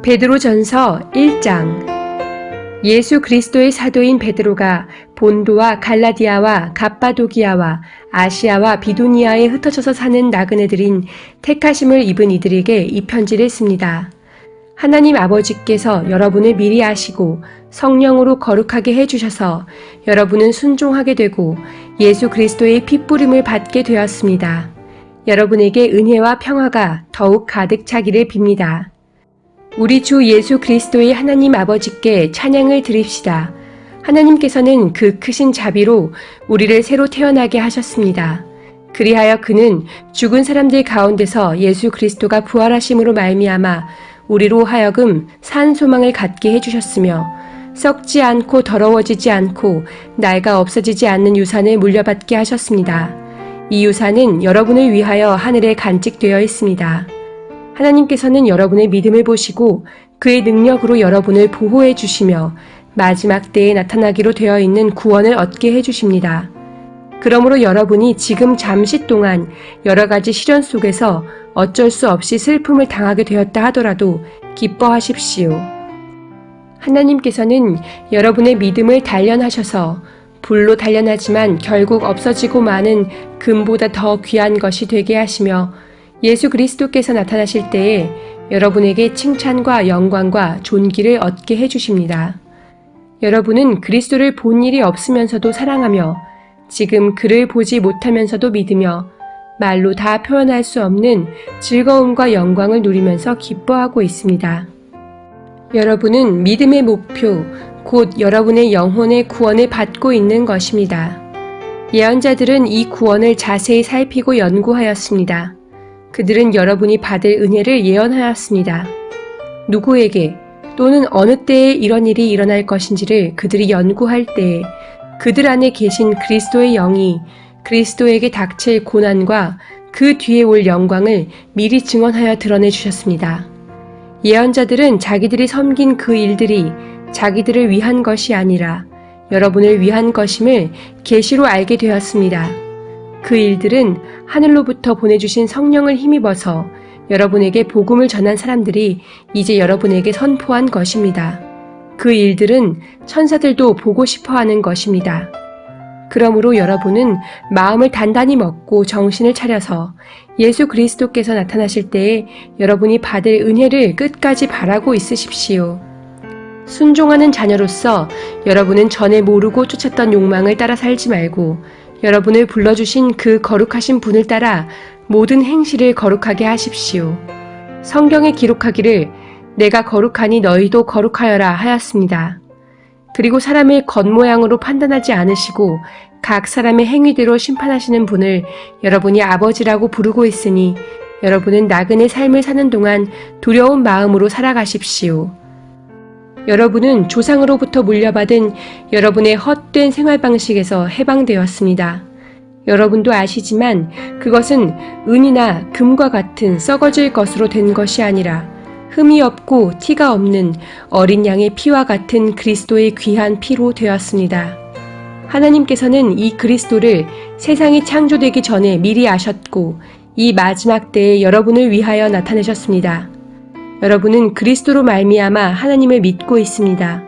베드로전서 1장. 예수 그리스도의 사도인 베드로가 본도와 갈라디아와 갑바도기아와 아시아와 비두니아에 흩어져서 사는 나그네들인 택하심을 입은 이들에게 이 편지를 씁니다. 하나님 아버지께서 여러분을 미리 아시고 성령으로 거룩하게 해주셔서 여러분은 순종하게 되고 예수 그리스도의 핏부림을 받게 되었습니다. 여러분에게 은혜와 평화가 더욱 가득 차기를 빕니다. 우리 주 예수 그리스도의 하나님 아버지께 찬양을 드립시다. 하나님께서는 그 크신 자비로 우리를 새로 태어나게 하셨습니다. 그리하여 그는 죽은 사람들 가운데서 예수 그리스도가 부활하심으로 말미암아 우리로 하여금 산 소망을 갖게 해주셨으며 썩지 않고 더러워지지 않고 낡아 없어지지 않는 유산을 물려받게 하셨습니다. 이 유산은 여러분을 위하여 하늘에 간직되어 있습니다. 하나님께서는 여러분의 믿음을 보시고 그의 능력으로 여러분을 보호해 주시며 마지막 때에 나타나기로 되어 있는 구원을 얻게 해 주십니다. 그러므로 여러분이 지금 잠시 동안 여러 가지 시련 속에서 어쩔 수 없이 슬픔을 당하게 되었다 하더라도 기뻐하십시오. 하나님께서는 여러분의 믿음을 단련하셔서 불로 단련하지만 결국 없어지고 마는 금보다 더 귀한 것이 되게 하시며 예수 그리스도께서 나타나실 때에 여러분에게 칭찬과 영광과 존귀를 얻게 해주십니다. 여러분은 그리스도를 본 일이 없으면서도 사랑하며 지금 그를 보지 못하면서도 믿으며 말로 다 표현할 수 없는 즐거움과 영광을 누리면서 기뻐하고 있습니다. 여러분은 믿음의 목표, 곧 여러분의 영혼의 구원을 받고 있는 것입니다. 예언자들은 이 구원을 자세히 살피고 연구하였습니다. 그들은 여러분이 받을 은혜를 예언하였습니다. 누구에게 또는 어느 때에 이런 일이 일어날 것인지를 그들이 연구할 때에 그들 안에 계신 그리스도의 영이 그리스도에게 닥칠 고난과 그 뒤에 올 영광을 미리 증언하여 드러내 주셨습니다. 예언자들은 자기들이 섬긴 그 일들이 자기들을 위한 것이 아니라 여러분을 위한 것임을 계시로 알게 되었습니다. 그 일들은 하늘로부터 보내주신 성령을 힘입어서 여러분에게 복음을 전한 사람들이 이제 여러분에게 선포한 것입니다. 그 일들은 천사들도 보고 싶어하는 것입니다. 그러므로 여러분은 마음을 단단히 먹고 정신을 차려서 예수 그리스도께서 나타나실 때에 여러분이 받을 은혜를 끝까지 바라고 있으십시오. 순종하는 자녀로서 여러분은 전에 모르고 쫓았던 욕망을 따라 살지 말고 여러분을 불러주신 그 거룩하신 분을 따라 모든 행실을 거룩하게 하십시오. 성경에 기록하기를 내가 거룩하니 너희도 거룩하여라 하였습니다. 그리고 사람의 겉모양으로 판단하지 않으시고 각 사람의 행위대로 심판하시는 분을 여러분이 아버지라고 부르고 있으니 여러분은 나그네 삶을 사는 동안 두려운 마음으로 살아가십시오. 여러분은 조상으로부터 물려받은 여러분의 헛된 생활 방식에서 해방되었습니다. 여러분도 아시지만 그것은 은이나 금과 같은 썩어질 것으로 된 것이 아니라 흠이 없고 티가 없는 어린 양의 피와 같은 그리스도의 귀한 피로 되었습니다. 하나님께서는 이 그리스도를 세상이 창조되기 전에 미리 아셨고 이 마지막 때에 여러분을 위하여 나타내셨습니다. 여러분은 그리스도로 말미암아 하나님을 믿고 있습니다.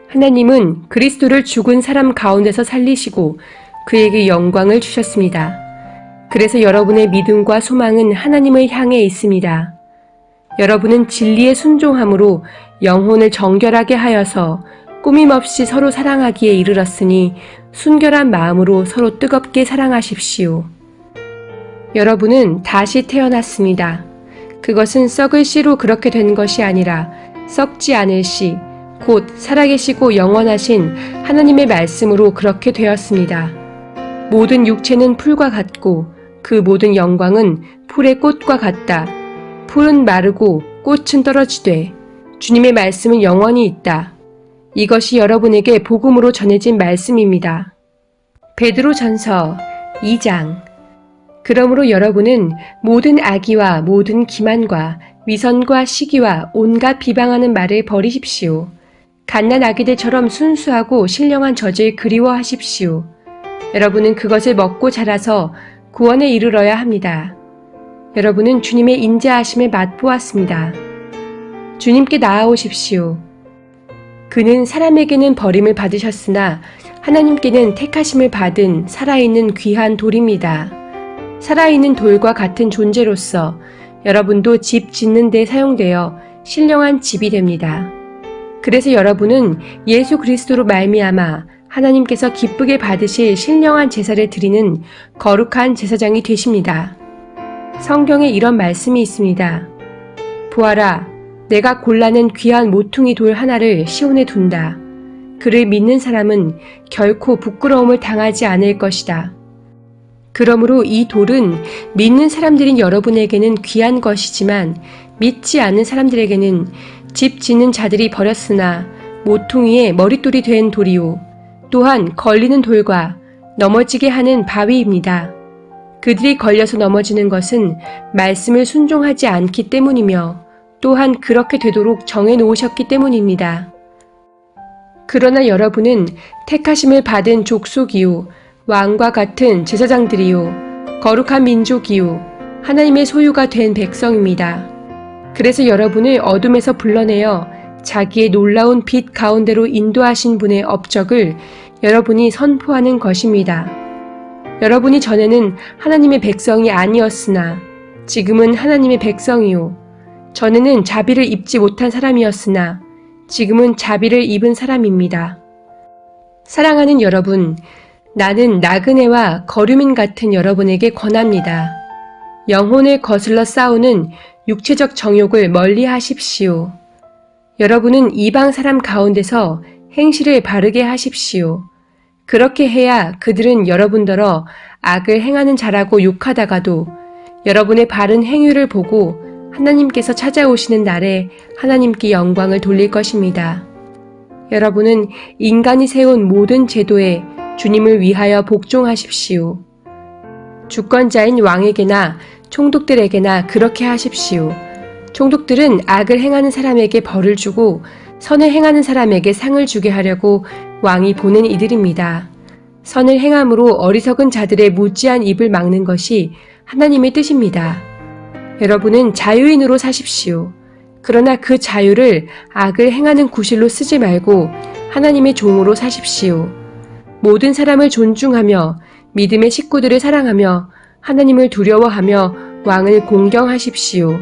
하나님은 그리스도를 죽은 사람 가운데서 살리시고 그에게 영광을 주셨습니다. 그래서 여러분의 믿음과 소망은 하나님을 향해 있습니다. 여러분은 진리에 순종함으로 영혼을 정결하게 하여서 꾸밈없이 서로 사랑하기에 이르렀으니 순결한 마음으로 서로 뜨겁게 사랑하십시오. 여러분은 다시 태어났습니다. 그것은 썩을 씨로 그렇게 된 것이 아니라 썩지 않을 씨, 곧 살아계시고 영원하신 하나님의 말씀으로 그렇게 되었습니다. 모든 육체는 풀과 같고 그 모든 영광은 풀의 꽃과 같다. 풀은 마르고 꽃은 떨어지되 주님의 말씀은 영원히 있다. 이것이 여러분에게 복음으로 전해진 말씀입니다. 베드로전서 2장. 그러므로 여러분은 모든 악의와 모든 기만과 위선과 시기와 온갖 비방하는 말을 버리십시오. 갓난 아기들처럼 순수하고 신령한 젖을 그리워하십시오. 여러분은 그것을 먹고 자라서 구원에 이르러야 합니다. 여러분은 주님의 인자하심을 맛보았습니다. 주님께 나아오십시오. 그는 사람에게는 버림을 받으셨으나 하나님께는 택하심을 받은 살아있는 귀한 돌입니다. 살아있는 돌과 같은 존재로서 여러분도 집 짓는 데 사용되어 신령한 집이 됩니다. 그래서 여러분은 예수 그리스도로 말미암아 하나님께서 기쁘게 받으실 신령한 제사를 드리는 거룩한 제사장이 되십니다. 성경에 이런 말씀이 있습니다. 보아라, 내가 골라낸 귀한 모퉁이 돌 하나를 시온에 둔다. 그를 믿는 사람은 결코 부끄러움을 당하지 않을 것이다. 그러므로 이 돌은 믿는 사람들인 여러분에게는 귀한 것이지만 믿지 않는 사람들에게는 집 짓는 자들이 버렸으나 모퉁이의 머릿돌이 된 돌이요. 또한 걸리는 돌과 넘어지게 하는 바위입니다. 그들이 걸려서 넘어지는 것은 말씀을 순종하지 않기 때문이며 또한 그렇게 되도록 정해놓으셨기 때문입니다. 그러나 여러분은 택하심을 받은 족속이요, 왕과 같은 제사장들이요, 거룩한 민족이요, 하나님의 소유가 된 백성입니다. 그래서 여러분을 어둠에서 불러내어 자기의 놀라운 빛 가운데로 인도하신 분의 업적을 여러분이 선포하는 것입니다. 여러분이 전에는 하나님의 백성이 아니었으나 지금은 하나님의 백성이요, 전에는 자비를 입지 못한 사람이었으나 지금은 자비를 입은 사람입니다. 사랑하는 여러분, 나는 나그네와 거류민 같은 여러분에게 권합니다. 영혼을 거슬러 싸우는 육체적 정욕을 멀리 하십시오. 여러분은 이방 사람 가운데서 행실을 바르게 하십시오. 그렇게 해야 그들은 여러분더러 악을 행하는 자라고 욕하다가도 여러분의 바른 행위를 보고 하나님께서 찾아오시는 날에 하나님께 영광을 돌릴 것입니다. 여러분은 인간이 세운 모든 제도에 주님을 위하여 복종하십시오. 주권자인 왕에게나 총독들에게나 그렇게 하십시오. 총독들은 악을 행하는 사람에게 벌을 주고 선을 행하는 사람에게 상을 주게 하려고 왕이 보낸 이들입니다. 선을 행함으로 어리석은 자들의 무지한 입을 막는 것이 하나님의 뜻입니다. 여러분은 자유인으로 사십시오. 그러나 그 자유를 악을 행하는 구실로 쓰지 말고 하나님의 종으로 사십시오. 모든 사람을 존중하며 믿음의 식구들을 사랑하며 하나님을 두려워하며 왕을 공경하십시오.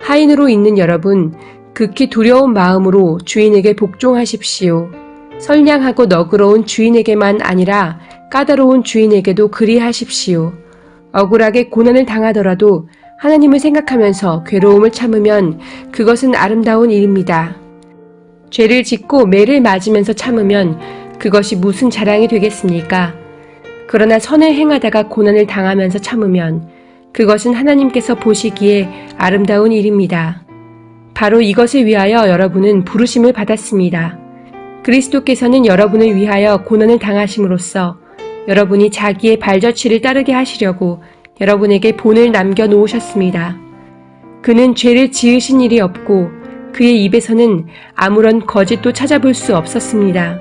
하인으로 있는 여러분, 극히 두려운 마음으로 주인에게 복종하십시오. 선량하고 너그러운 주인에게만 아니라 까다로운 주인에게도 그리하십시오. 억울하게 고난을 당하더라도 하나님을 생각하면서 괴로움을 참으면 그것은 아름다운 일입니다. 죄를 짓고 매를 맞으면서 참으면 그것이 무슨 자랑이 되겠습니까? 그러나 선을 행하다가 고난을 당하면서 참으면 그것은 하나님께서 보시기에 아름다운 일입니다. 바로 이것을 위하여 여러분은 부르심을 받았습니다. 그리스도께서는 여러분을 위하여 고난을 당하심으로써 여러분이 자기의 발자취를 따르게 하시려고 여러분에게 본을 남겨놓으셨습니다. 그는 죄를 지으신 일이 없고 그의 입에서는 아무런 거짓도 찾아볼 수 없었습니다.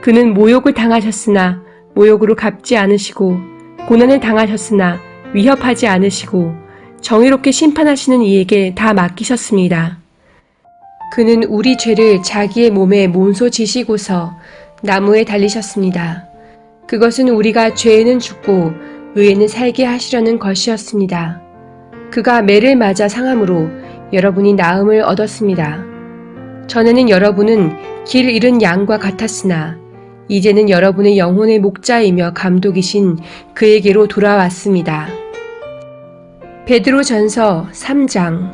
그는 모욕을 당하셨으나 모욕으로 갚지 않으시고 고난을 당하셨으나 위협하지 않으시고 정의롭게 심판하시는 이에게 다 맡기셨습니다. 그는 우리 죄를 자기의 몸에 몬소 지시고서 나무에 달리셨습니다. 그것은 우리가 죄에는 죽고 의에는 살게 하시려는 것이었습니다. 그가 매를 맞아 상함으로 여러분이 나음을 얻었습니다. 전에는 여러분은 길 잃은 양과 같았으나 이제는 여러분의 영혼의 목자이며 감독이신 그에게로 돌아왔습니다. 베드로전서 3장.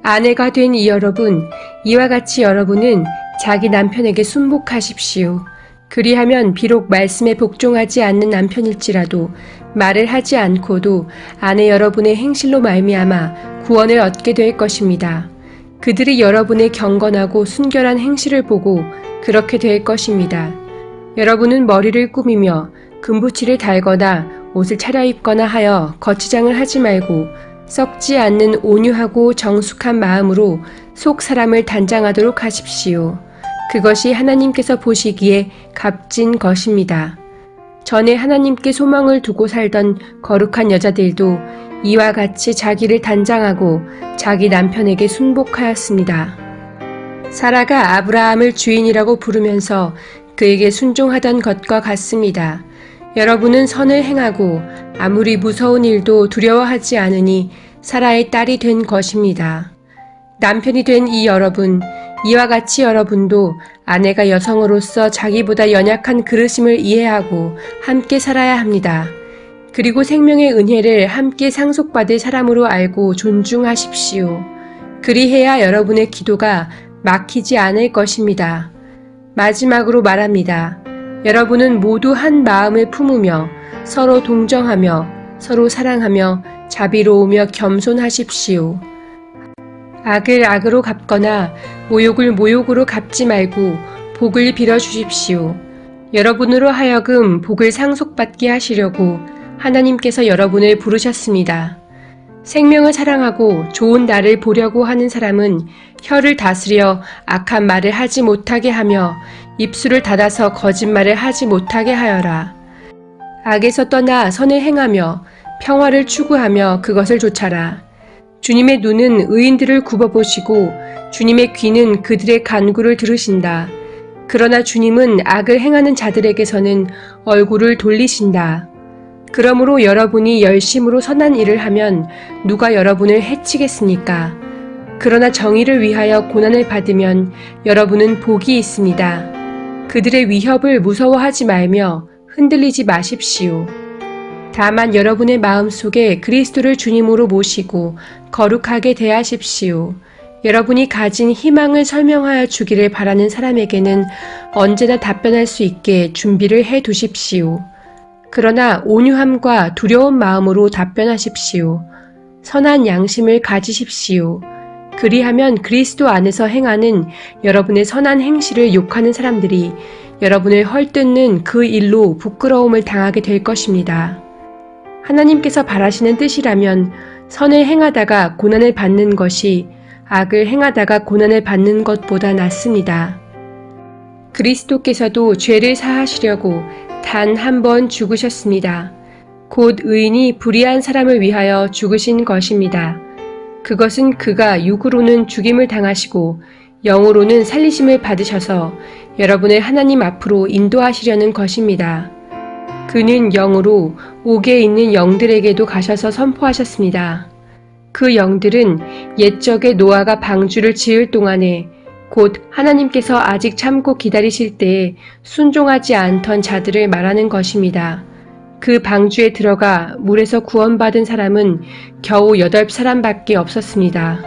아내가 된 이 여러분, 이와 같이 여러분은 자기 남편에게 순복하십시오. 그리하면 비록 말씀에 복종하지 않는 남편일지라도 말을 하지 않고도 아내 여러분의 행실로 말미암아 구원을 얻게 될 것입니다. 그들이 여러분의 경건하고 순결한 행실을 보고 그렇게 될 것입니다. 여러분은 머리를 꾸미며 금붙이를 달거나 옷을 차려입거나 하여 거치장을 하지 말고 썩지 않는 온유하고 정숙한 마음으로 속 사람을 단장하도록 하십시오. 그것이 하나님께서 보시기에 값진 것입니다. 전에 하나님께 소망을 두고 살던 거룩한 여자들도 이와 같이 자기를 단장하고 자기 남편에게 순복하였습니다. 사라가 아브라함을 주인이라고 부르면서 그에게 순종하던 것과 같습니다. 여러분은 선을 행하고 아무리 무서운 일도 두려워하지 않으니 사라의 딸이 된 것입니다. 남편이 된 이 여러분, 이와 같이 여러분도 아내가 여성으로서 자기보다 연약한 그릇임을 이해하고 함께 살아야 합니다. 그리고 생명의 은혜를 함께 상속받을 사람으로 알고 존중하십시오. 그리해야 여러분의 기도가 막히지 않을 것입니다. 마지막으로 말합니다. 여러분은 모두 한 마음을 품으며 서로 동정하며 서로 사랑하며 자비로우며 겸손하십시오. 악을 악으로 갚거나 모욕을 모욕으로 갚지 말고 복을 빌어주십시오. 여러분으로 하여금 복을 상속받게 하시려고 하나님께서 여러분을 부르셨습니다. 생명을 사랑하고 좋은 날을 보려고 하는 사람은 혀를 다스려 악한 말을 하지 못하게 하며 입술을 닫아서 거짓말을 하지 못하게 하여라. 악에서 떠나 선을 행하며 평화를 추구하며 그것을 좇아라. 주님의 눈은 의인들을 굽어보시고 주님의 귀는 그들의 간구를 들으신다. 그러나 주님은 악을 행하는 자들에게서는 얼굴을 돌리신다. 그러므로 여러분이 열심으로 선한 일을 하면 누가 여러분을 해치겠습니까? 그러나 정의를 위하여 고난을 받으면 여러분은 복이 있습니다. 그들의 위협을 무서워하지 말며 흔들리지 마십시오. 다만 여러분의 마음속에 그리스도를 주님으로 모시고 거룩하게 대하십시오. 여러분이 가진 희망을 설명하여 주기를 바라는 사람에게는 언제나 답변할 수 있게 준비를 해 두십시오. 그러나 온유함과 두려운 마음으로 답변하십시오. 선한 양심을 가지십시오. 그리하면 그리스도 안에서 행하는 여러분의 선한 행실을 욕하는 사람들이 여러분을 헐뜯는 그 일로 부끄러움을 당하게 될 것입니다. 하나님께서 바라시는 뜻이라면 선을 행하다가 고난을 받는 것이 악을 행하다가 고난을 받는 것보다 낫습니다. 그리스도께서도 죄를 사하시려고 단 한 번 죽으셨습니다. 곧 의인이 불의한 사람을 위하여 죽으신 것입니다. 그것은 그가 육으로는 죽임을 당하시고 영으로는 살리심을 받으셔서 여러분을 하나님 앞으로 인도하시려는 것입니다. 그는 영으로 옥에 있는 영들에게도 가셔서 선포하셨습니다. 그 영들은 옛적에 노아가 방주를 지을 동안에 곧 하나님께서 아직 참고 기다리실 때에 순종하지 않던 자들을 말하는 것입니다. 그 방주에 들어가 물에서 구원받은 사람은 겨우 8사람밖에 없었습니다.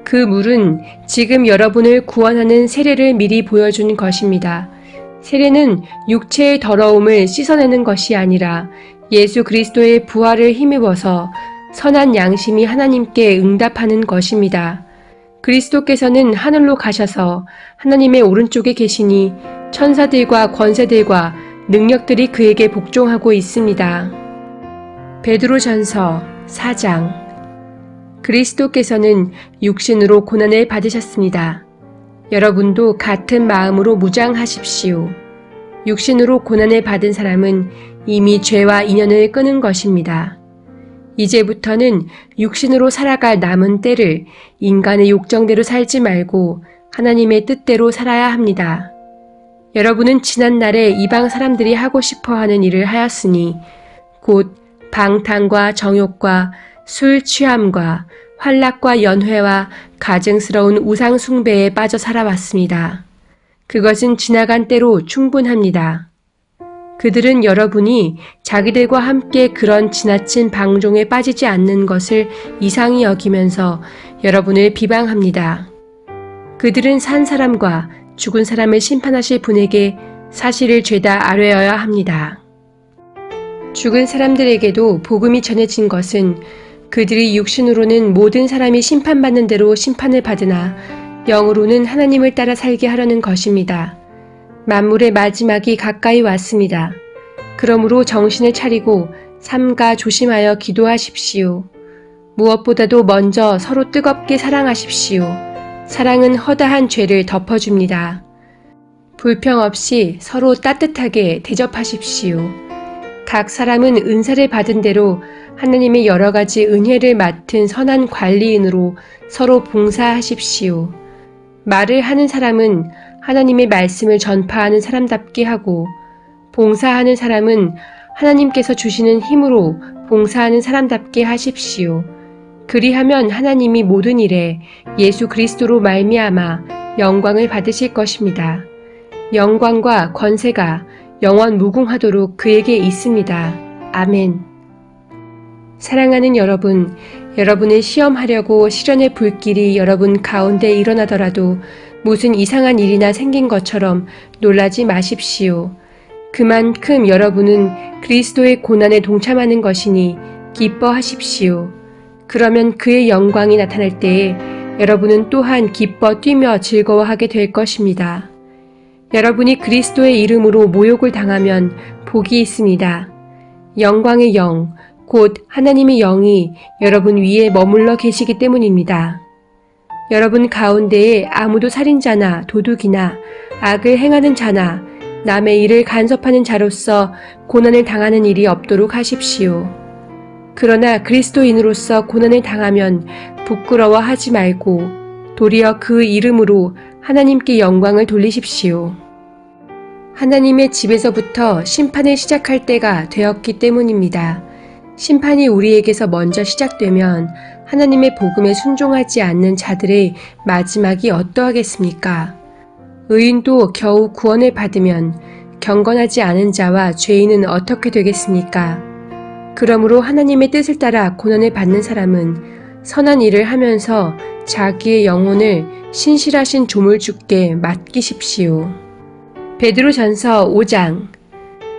그 물은 지금 여러분을 구원하는 세례를 미리 보여준 것입니다. 세례는 육체의 더러움을 씻어내는 것이 아니라 예수 그리스도의 부활을 힘입어서 선한 양심이 하나님께 응답하는 것입니다. 그리스도께서는 하늘로 가셔서 하나님의 오른쪽에 계시니 천사들과 권세들과 능력들이 그에게 복종하고 있습니다. 베드로전서 4장. 그리스도께서는 육신으로 고난을 받으셨습니다. 여러분도 같은 마음으로 무장하십시오. 육신으로 고난을 받은 사람은 이미 죄와 인연을 끊은 것입니다. 이제부터는 육신으로 살아갈 남은 때를 인간의 욕정대로 살지 말고 하나님의 뜻대로 살아야 합니다. 여러분은 지난날에 이방 사람들이 하고 싶어하는 일을 하였으니 곧 방탕과 정욕과 술 취함과 환락과 연회와 가증스러운 우상 숭배에 빠져 살아왔습니다. 그것은 지나간 때로 충분합니다. 그들은 여러분이 자기들과 함께 그런 지나친 방종에 빠지지 않는 것을 이상히 여기면서 여러분을 비방합니다. 그들은 산 사람과 죽은 사람을 심판하실 분에게 사실을 죄다 아뢰어야 합니다. 죽은 사람들에게도 복음이 전해진 것은 그들이 육신으로는 모든 사람이 심판받는 대로 심판을 받으나 영으로는 하나님을 따라 살게 하려는 것입니다. 만물의 마지막이 가까이 왔습니다. 그러므로 정신을 차리고 삼가 조심하여 기도하십시오. 무엇보다도 먼저 서로 뜨겁게 사랑하십시오. 사랑은 허다한 죄를 덮어줍니다. 불평 없이 서로 따뜻하게 대접하십시오. 각 사람은 은사를 받은 대로 하나님의 여러 가지 은혜를 맡은 선한 관리인으로 서로 봉사하십시오. 말을 하는 사람은 하나님의 말씀을 전파하는 사람답게 하고, 봉사하는 사람은 하나님께서 주시는 힘으로 봉사하는 사람답게 하십시오. 그리하면 하나님이 모든 일에 예수 그리스도로 말미암아 영광을 받으실 것입니다. 영광과 권세가 영원 무궁하도록 그에게 있습니다. 아멘. 사랑하는 여러분, 여러분을 시험하려고 시련의 불길이 여러분 가운데 일어나더라도 무슨 이상한 일이나 생긴 것처럼 놀라지 마십시오. 그만큼 여러분은 그리스도의 고난에 동참하는 것이니 기뻐하십시오. 그러면 그의 영광이 나타날 때에 여러분은 또한 기뻐 뛰며 즐거워하게 될 것입니다. 여러분이 그리스도의 이름으로 모욕을 당하면 복이 있습니다. 영광의 영, 곧 하나님의 영이 여러분 위에 머물러 계시기 때문입니다. 여러분 가운데에 아무도 살인자나 도둑이나 악을 행하는 자나 남의 일을 간섭하는 자로서 고난을 당하는 일이 없도록 하십시오. 그러나 그리스도인으로서 고난을 당하면 부끄러워하지 말고 도리어 그 이름으로 하나님께 영광을 돌리십시오. 하나님의 집에서부터 심판을 시작할 때가 되었기 때문입니다. 심판이 우리에게서 먼저 시작되면 하나님의 복음에 순종하지 않는 자들의 마지막이 어떠하겠습니까? 의인도 겨우 구원을 받으면 경건하지 않은 자와 죄인은 어떻게 되겠습니까? 그러므로 하나님의 뜻을 따라 고난을 받는 사람은 선한 일을 하면서 자기의 영혼을 신실하신 조물주께 맡기십시오. 베드로전서 5장.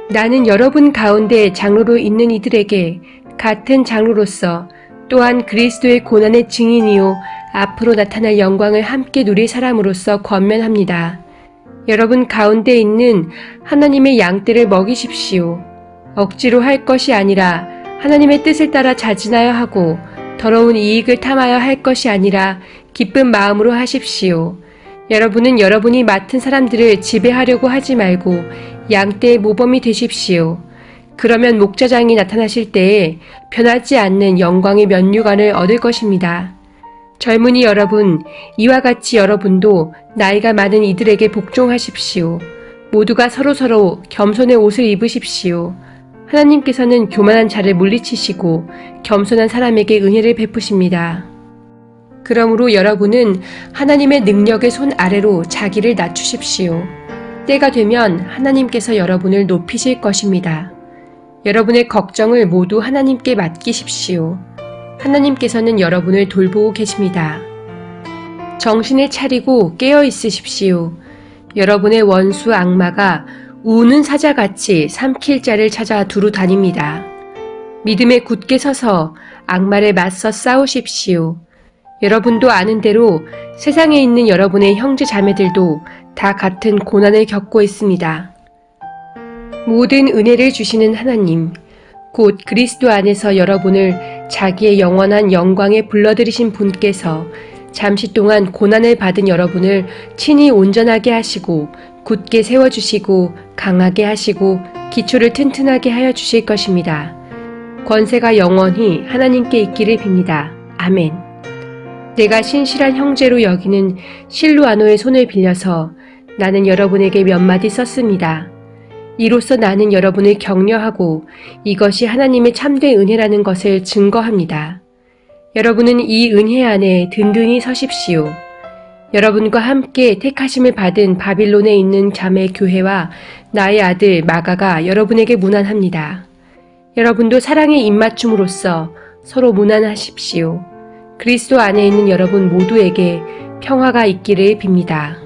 나는 여러분 가운데 장로로 있는 이들에게 같은 장로로서 또한 그리스도의 고난의 증인이요 앞으로 나타날 영광을 함께 누릴 사람으로서 권면합니다. 여러분 가운데 있는 하나님의 양떼를 먹이십시오. 억지로 할 것이 아니라 하나님의 뜻을 따라 자진하여 하고 더러운 이익을 탐하여 할 것이 아니라 기쁜 마음으로 하십시오. 여러분은 여러분이 맡은 사람들을 지배하려고 하지 말고 양떼의 모범이 되십시오. 그러면 목자장이 나타나실 때에 변하지 않는 영광의 면류관을 얻을 것입니다. 젊은이 여러분, 이와 같이 여러분도 나이가 많은 이들에게 복종하십시오. 모두가 서로서로 겸손의 옷을 입으십시오. 하나님께서는 교만한 자를 물리치시고 겸손한 사람에게 은혜를 베푸십니다. 그러므로 여러분은 하나님의 능력의 손 아래로 자기를 낮추십시오. 때가 되면 하나님께서 여러분을 높이실 것입니다. 여러분의 걱정을 모두 하나님께 맡기십시오. 하나님께서는 여러분을 돌보고 계십니다. 정신을 차리고 깨어 있으십시오. 여러분의 원수 악마가 우는 사자같이 삼킬 자를 찾아 두루 다닙니다. 믿음에 굳게 서서 악마를 맞서 싸우십시오. 여러분도 아는 대로 세상에 있는 여러분의 형제 자매들도 다 같은 고난을 겪고 있습니다. 모든 은혜를 주시는 하나님, 곧 그리스도 안에서 여러분을 자기의 영원한 영광에 불러들이신 분께서 잠시 동안 고난을 받은 여러분을 친히 온전하게 하시고 굳게 세워주시고 강하게 하시고 기초를 튼튼하게 하여 주실 것입니다. 권세가 영원히 하나님께 있기를 빕니다. 아멘. 내가 신실한 형제로 여기는 실루아노의 손을 빌려서 나는 여러분에게 몇 마디 썼습니다. 이로써 나는 여러분을 격려하고 이것이 하나님의 참된 은혜라는 것을 증거합니다. 여러분은 이 은혜 안에 든든히 서십시오. 여러분과 함께 택하심을 받은 바빌론에 있는 자매 교회와 나의 아들 마가가 여러분에게 문안합니다. 여러분도 사랑의 입맞춤으로써 서로 문안하십시오. 그리스도 안에 있는 여러분 모두에게 평화가 있기를 빕니다.